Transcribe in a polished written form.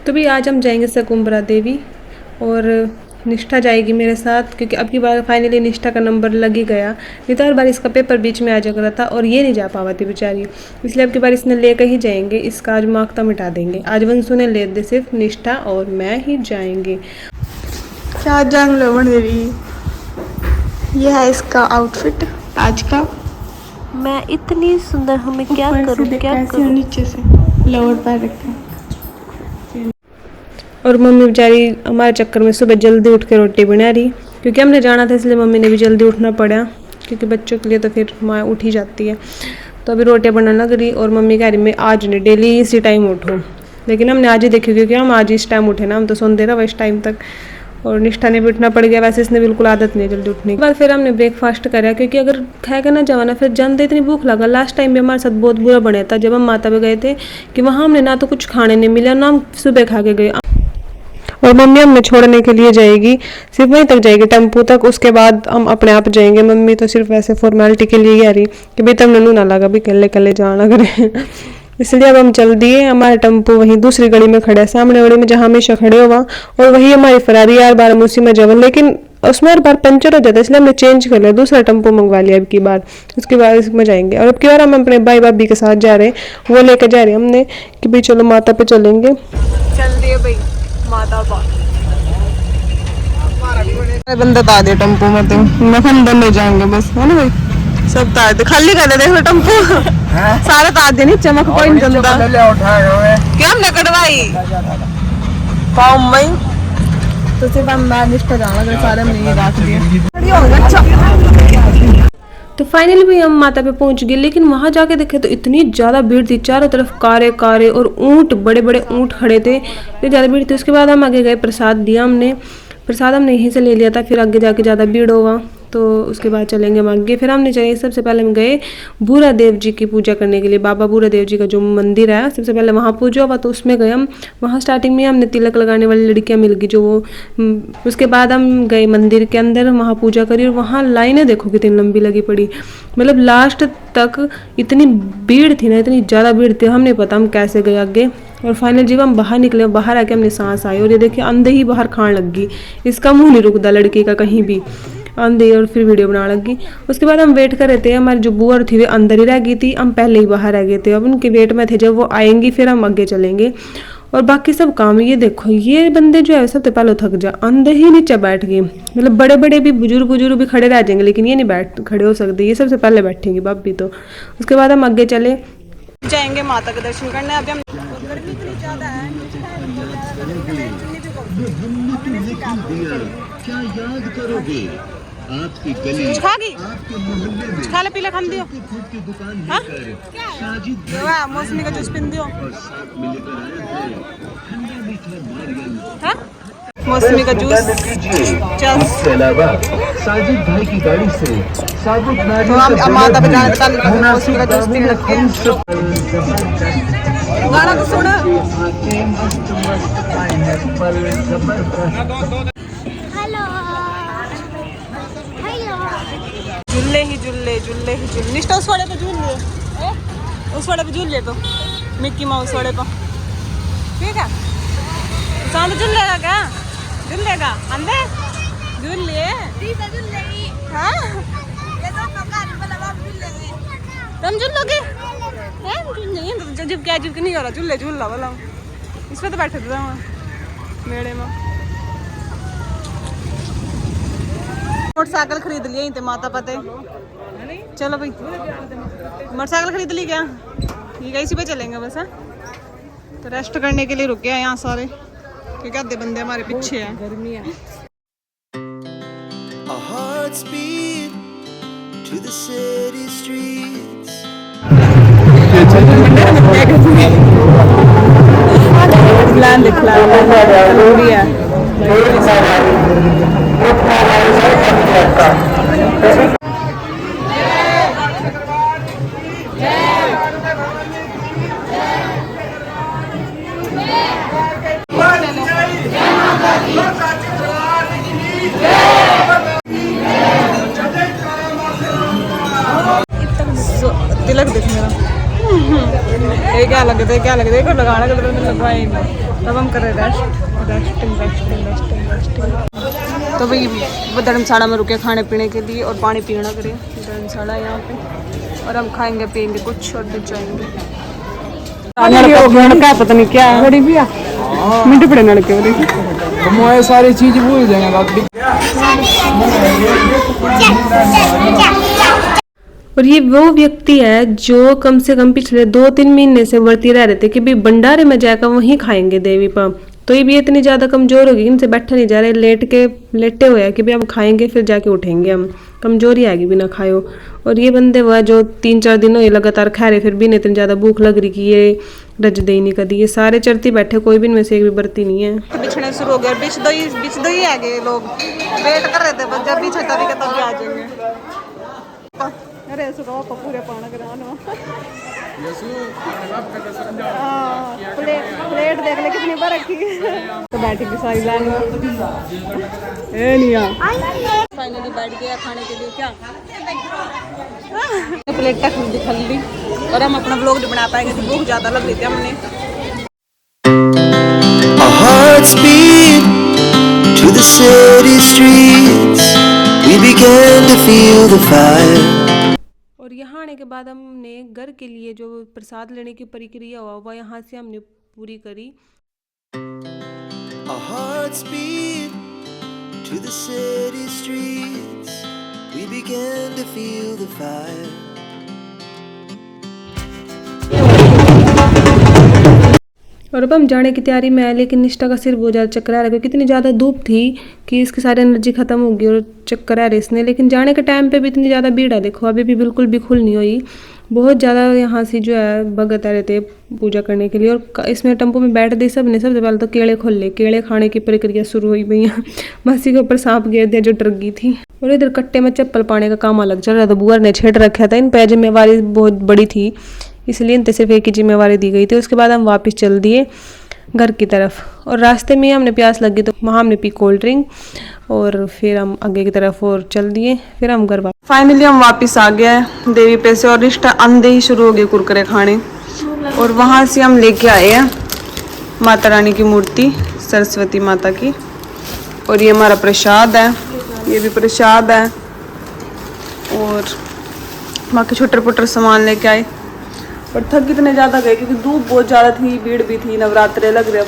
तो भी आज हम जाएंगे शकुंभला देवी और निष्ठा जाएगी मेरे साथ, क्योंकि अब की बार फाइनली निष्ठा का नंबर लग ही गया। नहीं तो हर बार इसका पेपर बीच में आ जा था और ये नहीं जा पावा थी बेचारी, इसलिए अब की बार इसने लेकर ही जाएंगे। इसका आज मार्क्स मिटा देंगे। आज वंशु ने ले दे, सिर्फ निष्ठा और मैं ही जाएंगे। क्या जान लो देवी, ये है इसका आउटफिट आज का। मैं इतनी सुंदर हूँ, मैं क्या करूँ क्या करूँ। नीचे से लोअर पैर रखा। और मम्मी बेचारी हमारे चक्कर में सुबह जल्दी उठ के रोटी बना रही, क्योंकि हमने जाना था इसलिए मम्मी ने भी जल्दी उठना पड़ा, क्योंकि बच्चों के लिए तो फिर माँ उठ ही जाती है। तो अभी रोटियाँ बनाना लग रही और मम्मी कह रही मैं आज नहीं डेली इसी टाइम उठूँ, लेकिन हमने आज ही देखी क्योंकि हम आज इस टाइम उठे ना, हम तो सोते रहा इस टाइम तक। और निष्ठा ने भी उठना पड़ गया, वैसे इसने बिल्कुल आदत नहीं जल्दी उठने की। बाद फिर हमने ब्रेकफास्ट करा, क्योंकि अगर खाएगा ना जवाना फिर जानते इतनी भूख लगा। लास्ट टाइम भी हमारे साथ बहुत बुरा बना था जब हम माता पे गए थे, कि वहाँ हमने ना तो कुछ खाने नहीं मिला ना हम सुबह खा के गए। और मम्मी हमें छोड़ने के लिए जाएगी, सिर्फ वहीं तक जाएगी टेम्पो तक, उसके बाद हम अपने आप जाएंगे। मम्मी तो सिर्फ ऐसे फॉर्मेलिटी के लिए ही आ रही कि भाई तब ननू ना लगा भी कल्ले कल्ले जाना करे इसलिए अब हम चल दिए। हमारा टेम्पो वहीं दूसरी गली में खड़ा है, सामने गली में जहाँ हमेशा खड़े हो वहाँ, और वही हमारी फरारी यार बार हम उसी में जवन, लेकिन उसमें हर बार पंचर हो जाता है, इसलिए हमने चेंज कर लिया, दूसरा टेम्पो मंगवा लिया अब की बार। उसके बाद इसमें जाएंगे। और अब की बार हम अपने भाई भाभी के साथ जा रहे हैं, वो लेकर जा रहे हैं हमने कि भाई चलो माता पे चलेंगे। चल दिए भाई माता पा बंदा ता दे टेम्पो में, तो मैं अंदर ले जाएंगे बस, है ना भाई। सब तार दे, खाली कर दे, देखो टेम्पो सारे तार दे, नहीं चमक कोई नहीं चलता। क्या हमने कटवाई पाँव मई तो सिर्फ हम निष्ठा जाना लगे, सारे हमने रख दिए। तो फाइनली भी हम माता पे पहुंच गए, लेकिन वहां जाके देखे तो इतनी ज़्यादा भीड़ थी, चारों तरफ कारे कारे और ऊंट, बड़े बड़े ऊंट खड़े थे, इतनी ज़्यादा भीड़ थी। उसके बाद हम आगे गए, प्रसाद दिया हमने, प्रसाद हमने यहीं से ले लिया था, फिर आगे जाके ज़्यादा भीड़ होगा तो उसके बाद चलेंगे हम आगे। फिर हमने चले, सबसे पहले हम गए बूरा देव जी की पूजा करने के लिए। बाबा बूरा देव जी का जो मंदिर है सबसे पहले वहाँ पूजा हुआ, तो उसमें गए हम। वहाँ स्टार्टिंग में हमने तिलक लगाने वाली लड़कियाँ मिल गई जो वो, उसके बाद हम गए मंदिर के अंदर, वहाँ पूजा करी। और वहाँ लाइनें देखो कितनी लंबी लगी पड़ी, मतलब लास्ट तक इतनी भीड़ थी ना, इतनी ज़्यादा भीड़ थी, हम नहीं पता हम कैसे गए आगे। और फाइनल जब हम बाहर निकले, बाहर आके हमने सांस आई और ये देखिए अंधे ही बाहर खान लग गई, इसका मुंह नहीं रुकता लड़की का कहीं भी, अंधे। और फिर वीडियो बनाने लगी। उसके बाद हम वेट कर रहे थे, हमारी जो बुआ थी वे अंदर ही रह गई थी, हम पहले ही बाहर रह गए थे। अब उनके वेट में थे, जब वो आएंगी फिर हम आगे चलेंगे। और बाकी सब काम, ये देखो ये बंदे जो है सबसे पहले थक जा, अंधे ही नीचे बैठ गए, मतलब बड़े बड़े भी बुजुर्ग भी खड़े रह जाएंगे, लेकिन ये नहीं बैठ खड़े हो सकते, ये सबसे पहले बैठेंगी भाभी तो। उसके बाद हम आगे चले जाएंगे माता के दर्शन करने। अभी हम गर्मी इतनी ज्यादा है, क्या याद करोगे आपकी गली कुछ खा ले पीला खान दियो, हाँ मौसमी का जूस पिन दियो, हाँ मौसमी का जूस। इसके अलावा साजिद भाई की गाड़ी से साबुत तो हम माता पे जाने तक मौसमी का जूस पीने लगते हैं। गाना तो सुन। झूले ही झूले, झूले ही झूले। निष्ठा उस वाले पे झूल ले, उस वाले पे झूल ले, तो मिक्की माउस वाले पे, ठीक है। शाम झूल लेगा क्या? झूल लेगा अंदर, झूल ले, हाँ तुम झूल लोगे? जब क्या जब नहीं हो रहा, झूल ले झूल ला बोला, इस पे तो बैठे थे मेड़े में। मोटरसाइकिल खरीद लिया थे माता पते, चलो भाई मोटरसाइकिल खरीद ली क्या? ठीक है, इसी पे चलेंगे बस। हाँ तो रेस्ट करने के लिए रुके हैं यहाँ सारे, क्योंकि आधे बंदे हमारे पीछे हैं। गर्मी है। प्लान दिखला जरूरी है। तिलक देख मेरा, ये क्या लगता है, क्या लगता है, लगाना लगवाए अब हम कर रहे रेस्टिंग। तो भाई वो धर्मशाला में रुके खाने पीने के लिए और पानी पीना करें धर्मशाला यहाँ पे, और हम खाएंगे पियेंगे कुछ और फिर जाएंगे। लड़का पता नहीं क्या है बड़ी भैया मिनट पड़े लड़के हम सारी चीज भूल जाएंगे। और ये वो व्यक्ति है जो कम से कम पिछले 2-3 महीने से वर्ती रह रहे थे कि भाई भंडारे में जाकर वहीं खाएंगे देवी पा, तो ये भी इतनी ज्यादा कमजोर होगी, इनसे बैठा नहीं जा रहे, लेटे हुए हैं कि भाई हम खाएंगे फिर जाके उठेंगे, हम कमजोरी आएगी बिना खाओ। और ये बंदे हुआ जो 3-4 दिन हुए लगातार खा रहे, फिर भी इतनी ज्यादा भूख लग रही कि ये रज दे नहीं कदी, ये सारे चरती बैठे, कोई भी इनमें से एक भी बरती नहीं है। बिछने शुरू हो गया, बिछ दो ही आ गए लोग, वेट कर रहे थे बस जब भी छता दिखा तब भी आ जाएंगे। अरे सुनो पूरे पाना कराना प्लेट देख ले कितनी बार रखी तो बैठेगी सारी लाइन फाइनली बैठ गया खाने के लिए। क्या प्लेट तक दिखा ली और हम अपना ब्लॉग नहीं बना पाएंगे, भूख ज्यादा लग रही थी हमने। Our hearts beat to the city streets. We began to feel the fire. और यहाँ आने के बाद हमने घर के लिए जो प्रसाद लेने की प्रक्रिया हुआ वह यहाँ से हमने पूरी करी। Our hearts beat to the city streets. We began to feel the fire. और अब हम जाने की तैयारी में आए, लेकिन निष्ठा का सिर बहुत ज़्यादा चक्कर आ रहा है क्योंकि इतनी ज़्यादा धूप थी कि इसकी सारी एनर्जी खत्म हो गई और चक्कर आ रहे इसने। लेकिन जाने के टाइम पे भी इतनी ज़्यादा भीड़ है, देखो अभी भी बिल्कुल भी खुल नहीं हुई, बहुत ज़्यादा यहाँ से जो है भगत आ रहे थे पूजा करने के लिए। और इसमें टेम्पो में बैठ दी सब ने, सबसे पहले तो केले खोल ले, केले खाने की प्रक्रिया शुरू हुई भैया, मस्सी के ऊपर सांप गिर दिया जो डर गई थी। और इधर कट्टे में चप्पल पाने का काम अलग चल रहा था, बुआ ने छेड़ रखा था, इन पे जिम्मेवारी बहुत बड़ी थी इसलिए इनसे सिर्फ एक ही जिम्मेवारी दी गई थी। उसके बाद हम वापस चल दिए घर की तरफ और रास्ते में हमने प्यास लगी तो वहाँ हमने पी कोल्ड ड्रिंक और फिर हम आगे की तरफ और चल दिए, फिर हम घर वापस। फाइनली हम वापस आ गए देवी पे से और रिश्ता अंधे ही शुरू हो गए कुरकुरे खाने। और वहाँ से हम लेके आए हैं माता रानी की मूर्ति, सरस्वती माता की, और ये हमारा प्रसाद है, ये भी प्रसाद है, और बाकी छोटे पुटर सामान लेके आए। और थक कितने ज़्यादा गए क्योंकि धूप बहुत ज़्यादा थी, भीड़ भी थी, नवरात्रे लग रहे।